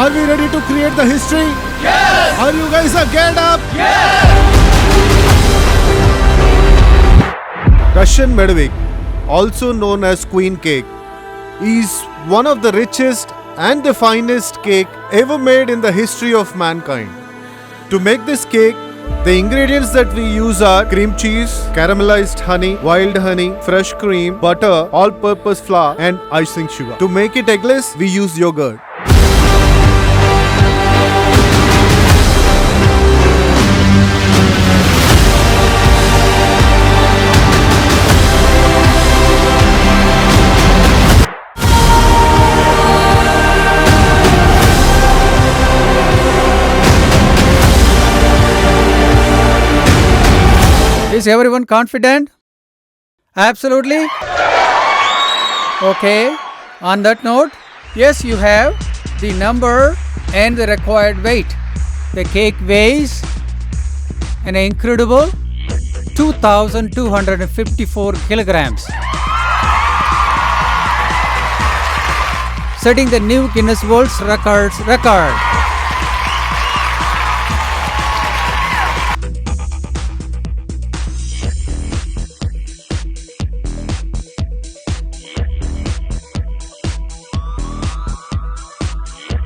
Are we ready to create the history? Yes! Are you guys geared up? Yes! Russian Medovik, also known as Queen Cake, is one of the richest and the finest cake ever made in the history of mankind. To make this cake, the ingredients that we use are cream cheese, caramelized honey, wild honey, fresh cream, butter, all-purpose flour and icing sugar. To make it eggless, we use yogurt. Is everyone confident? Absolutely? Okay. On that note, yes, you have the number and the required weight. The cake weighs an incredible 2,254 kilograms, setting the new Guinness World Records record.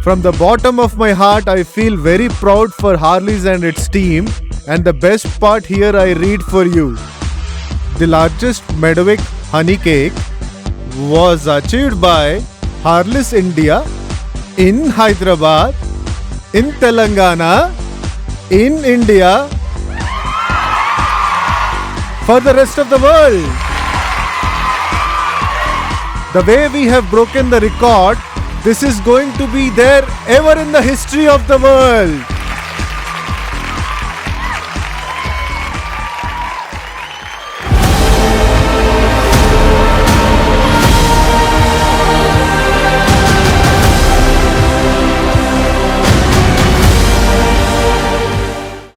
From the bottom of my heart, I feel very proud for Harleys and its team. And the best part here I read for you. The largest Medovik honey cake was achieved by Harleys India in Hyderabad, in Telangana, in India, for the rest of the world. The way we have broken the record, this is going to be there ever in the history of the world.